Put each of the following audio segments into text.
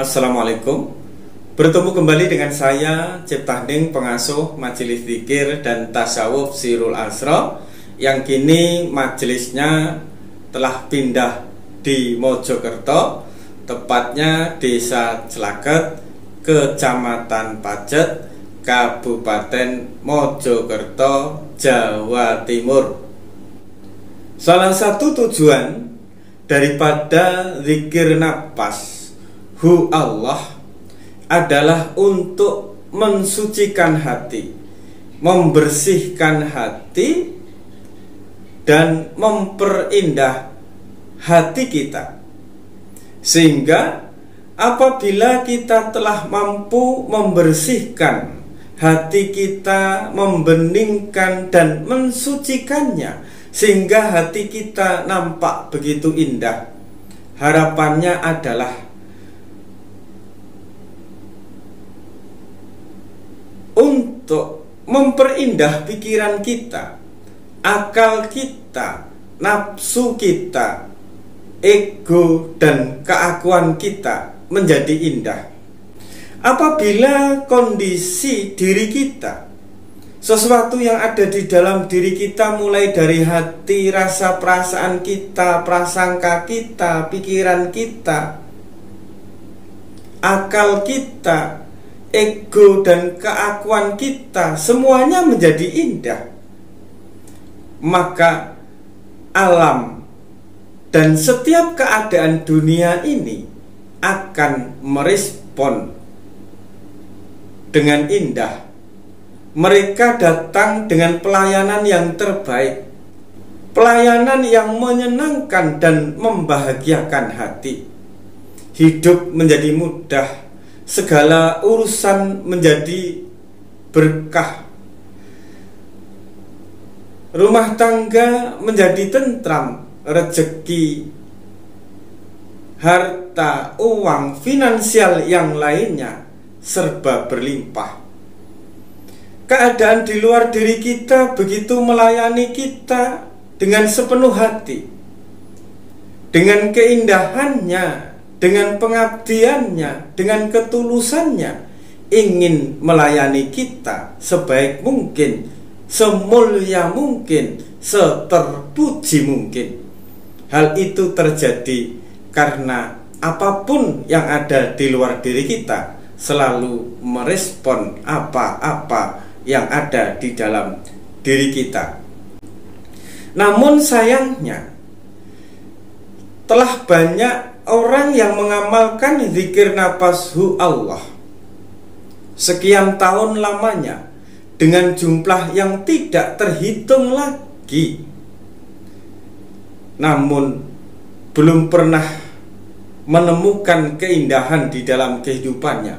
Assalamualaikum. Bertemu kembali dengan saya Cipta Hening, pengasuh Majelis Zikir dan Tasawuf Sirul Asra, yang kini majelisnya telah pindah di Mojokerto, tepatnya Desa Celaket, Kecamatan Pacet, Kabupaten Mojokerto, Jawa Timur. Salah satu tujuan daripada zikir nafas Hu Allah adalah untuk mensucikan hati, membersihkan hati, dan memperindah hati kita. Sehingga apabila kita telah mampu membersihkan hati kita, membeningkan dan mensucikannya, sehingga hati kita nampak begitu indah, harapannya adalah untuk memperindah pikiran kita, akal kita, nafsu kita, ego dan keakuan kita menjadi indah. Apabila kondisi diri kita, sesuatu yang ada di dalam diri kita, mulai dari hati, rasa perasaan kita, prasangka kita, pikiran kita, akal kita, ego dan keakuan kita, semuanya menjadi indah, maka alam dan setiap keadaan dunia ini akan merespon dengan indah. Mereka datang dengan pelayanan yang terbaik, pelayanan yang menyenangkan dan membahagiakan hati. Hidup menjadi mudah, segala urusan menjadi berkah, rumah tangga menjadi tentram, rezeki, harta, uang, finansial yang lainnya serba berlimpah. Keadaan di luar diri kita begitu melayani kita dengan sepenuh hati, dengan keindahannya, dengan pengabdiannya, dengan ketulusannya, ingin melayani kita sebaik mungkin, semulia mungkin, seterpuji mungkin. Hal itu terjadi karena apapun yang ada di luar diri kita selalu merespon apa-apa yang ada di dalam diri kita. Namun sayangnya, telah banyak orang yang mengamalkan zikir nafas Hu Allah sekian tahun lamanya dengan jumlah yang tidak terhitung lagi, namun belum pernah menemukan keindahan di dalam kehidupannya,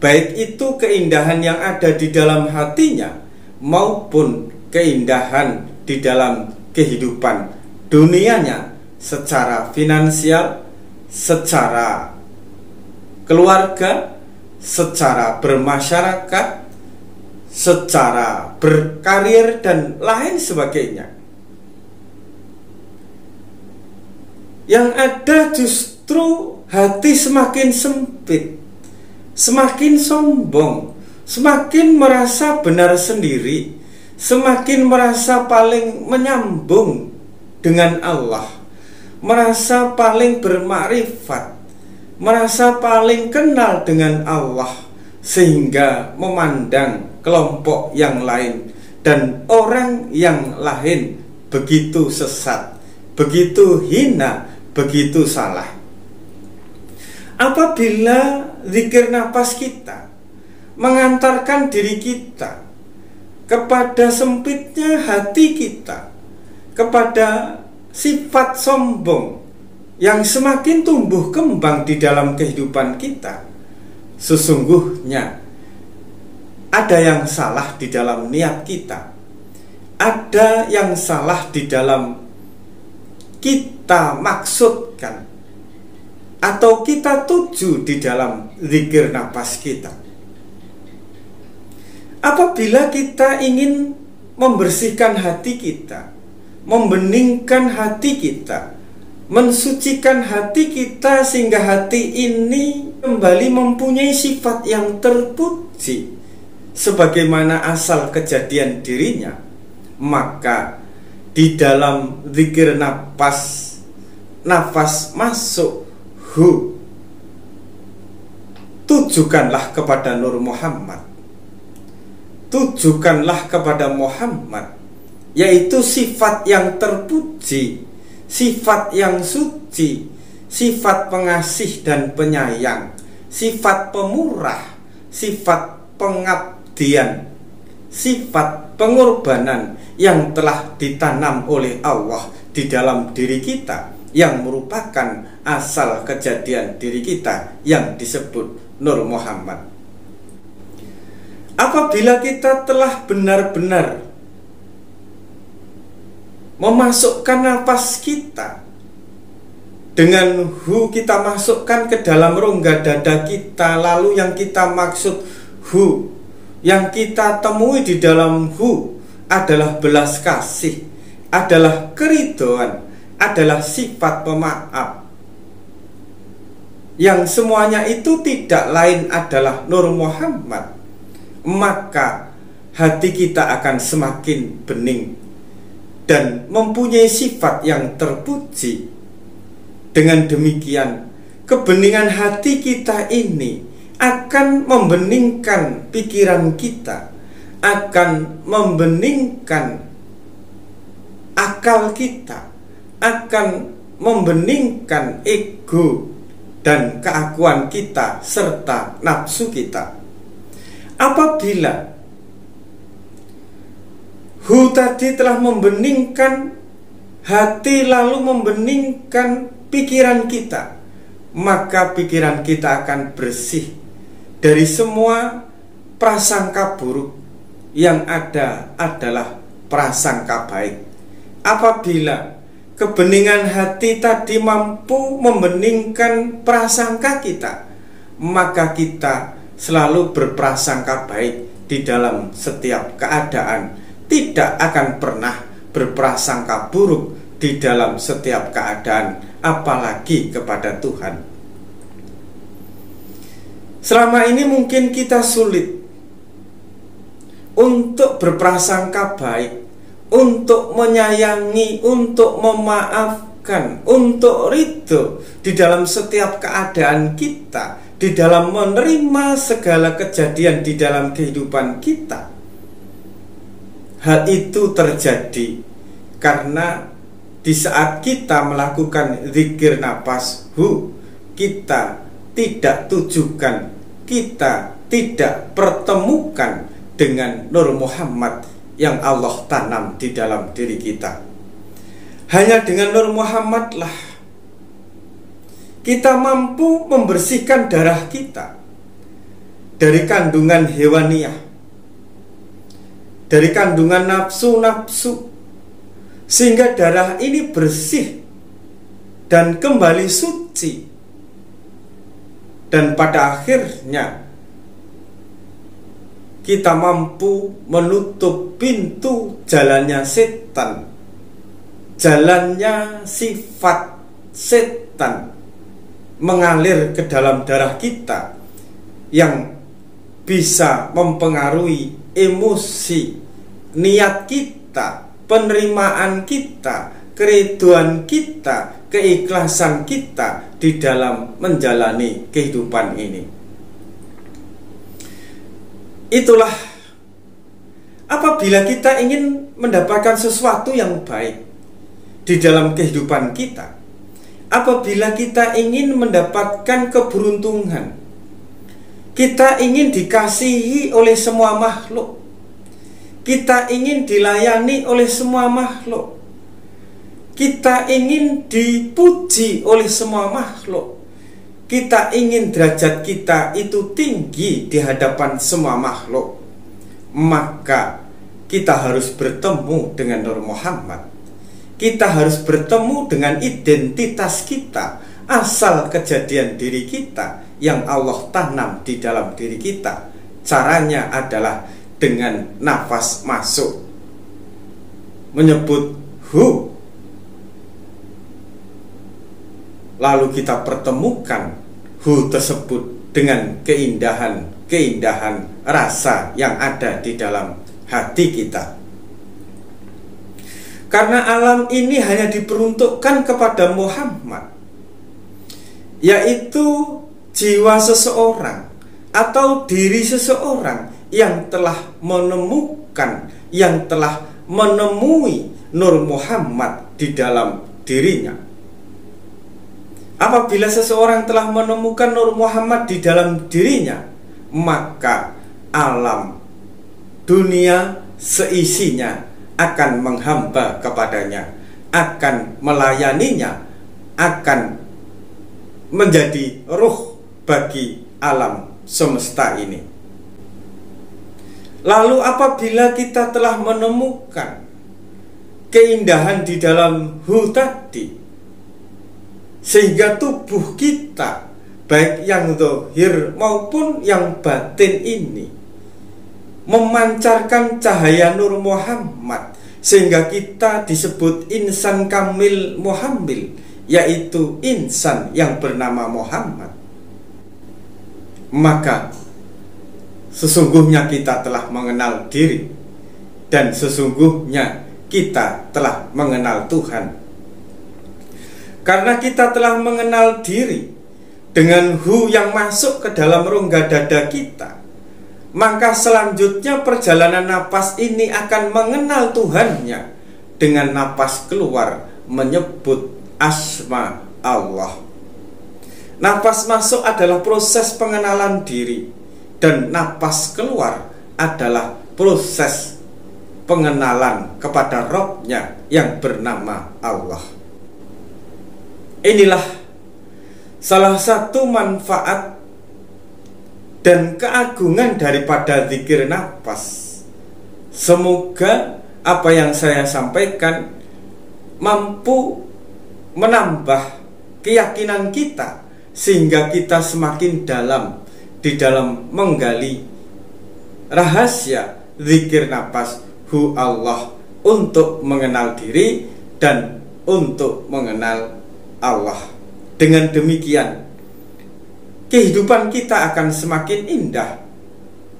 baik itu keindahan yang ada di dalam hatinya maupun keindahan di dalam kehidupan dunianya, secara finansial, secara keluarga, secara bermasyarakat, secara berkarir dan lain sebagainya. Yang ada justru hati semakin sempit, semakin sombong, semakin merasa benar sendiri, semakin merasa paling menyambung dengan Allah, merasa paling bermakrifat, merasa paling kenal dengan Allah, sehingga memandang kelompok yang lain dan orang yang lain begitu sesat, begitu hina, begitu salah. Apabila zikir nafas kita mengantarkan diri kita kepada sempitnya hati kita, kepada sifat sombong yang semakin tumbuh kembang di dalam kehidupan kita, sesungguhnya ada yang salah di dalam niat kita, ada yang salah di dalam kita maksudkan atau kita tuju di dalam zikir nafas kita. Apabila kita ingin membersihkan hati kita, membeningkan hati kita, mensucikan hati kita, sehingga hati ini kembali mempunyai sifat yang terpuji sebagaimana asal kejadian dirinya. Maka di dalam zikir nafas masuk hu, tujukanlah kepada Nur Muhammad, tujukanlah kepada Muhammad, yaitu sifat yang terpuji, sifat yang suci, sifat pengasih dan penyayang, sifat pemurah, sifat pengabdian, sifat pengorbanan yang telah ditanam oleh Allah di dalam diri kita, yang merupakan asal kejadian diri kita yang disebut Nur Muhammad. Apabila kita telah benar-benar memasukkan nafas kita, dengan hu kita masukkan ke dalam rongga dada kita, lalu yang kita maksud hu, yang kita temui di dalam hu adalah belas kasih, adalah keridhaan, adalah sifat pemaaf, yang semuanya itu tidak lain adalah Nur Muhammad. Maka hati kita akan semakin bening dan mempunyai sifat yang terpuji. Dengan demikian, kebeningan hati kita ini akan membeningkan pikiran kita, akan membeningkan akal kita, akan membeningkan ego dan keakuan kita serta nafsu kita. Apabila hu tadi telah membeningkan hati, lalu membeningkan pikiran kita, maka pikiran kita akan bersih dari semua prasangka buruk. Yang ada adalah prasangka baik. Apabila kebeningan hati tadi mampu membeningkan prasangka kita, maka kita selalu berprasangka baik di dalam setiap keadaan, tidak akan pernah berprasangka buruk di dalam setiap keadaan, apalagi kepada Tuhan. Selama ini mungkin kita sulit untuk berprasangka baik, untuk menyayangi, untuk memaafkan, untuk ridho di dalam setiap keadaan kita, di dalam menerima segala kejadian di dalam kehidupan kita. Hal itu terjadi karena di saat kita melakukan zikir nafas hu, kita tidak tujukan, kita tidak pertemukan dengan Nur Muhammad yang Allah tanam di dalam diri kita. Hanya dengan Nur Muhammad lah kita mampu membersihkan darah kita dari kandungan hewaniah, dari kandungan nafsu-nafsu, sehingga darah ini bersih dan kembali suci. Dan pada akhirnya kita mampu menutup pintu jalannya setan, jalannya sifat setan mengalir ke dalam darah kita, yang bisa mempengaruhi emosi, niat kita, penerimaan kita, keridhaan kita, keikhlasan kita di dalam menjalani kehidupan ini. Itulah apabila kita ingin mendapatkan sesuatu yang baik di dalam kehidupan kita, apabila kita ingin mendapatkan keberuntungan, kita ingin dikasihi oleh semua makhluk, kita ingin dilayani oleh semua makhluk, kita ingin dipuji oleh semua makhluk, kita ingin derajat kita itu tinggi di hadapan semua makhluk, maka kita harus bertemu dengan Nur Muhammad. Kita harus bertemu dengan identitas kita, asal kejadian diri kita yang Allah tanam di dalam diri kita. Caranya adalah dengan nafas masuk, menyebut hu, lalu kita pertemukan hu tersebut dengan keindahan rasa yang ada di dalam hati kita. Karena alam ini hanya diperuntukkan kepada Muhammad, yaitu jiwa seseorang atau diri seseorang yang telah menemukan, yang telah menemui Nur Muhammad di dalam dirinya. Apabila seseorang telah menemukan Nur Muhammad di dalam dirinya, maka alam dunia seisinya akan menghamba kepadanya, akan melayaninya, akan menjadi ruh bagi alam semesta ini. Lalu apabila kita telah menemukan keindahan di dalam hu tadi, sehingga tubuh kita, baik yang zahir maupun yang batin ini, memancarkan cahaya Nur Muhammad, sehingga kita disebut insan kamil muhammil, yaitu insan yang bernama Muhammad. Maka sesungguhnya kita telah mengenal diri, dan sesungguhnya kita telah mengenal Tuhan. Karena kita telah mengenal diri dengan hu yang masuk ke dalam rongga dada kita, maka selanjutnya perjalanan napas ini akan mengenal Tuhannya dengan napas keluar menyebut asma Allah. Napas masuk adalah proses pengenalan diri, dan napas keluar adalah proses pengenalan kepada Rabb-Nya yang bernama Allah. Inilah salah satu manfaat dan keagungan daripada zikir nafas. Semoga apa yang saya sampaikan mampu menambah keyakinan kita, sehingga kita semakin dalam di dalam menggali rahasia zikir nafas hu Allah untuk mengenal diri dan untuk mengenal Allah. Dengan demikian, kehidupan kita akan semakin indah,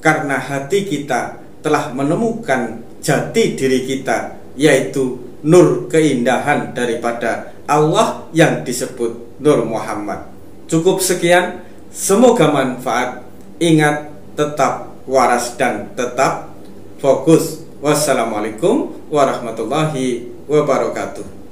karena hati kita telah menemukan jati diri kita, yaitu nur keindahan daripada Allah yang disebut Nur Muhammad. Cukup sekian, semoga manfaat. Ingat, tetap waras dan tetap fokus. Wassalamualaikum warahmatullahi wabarakatuh.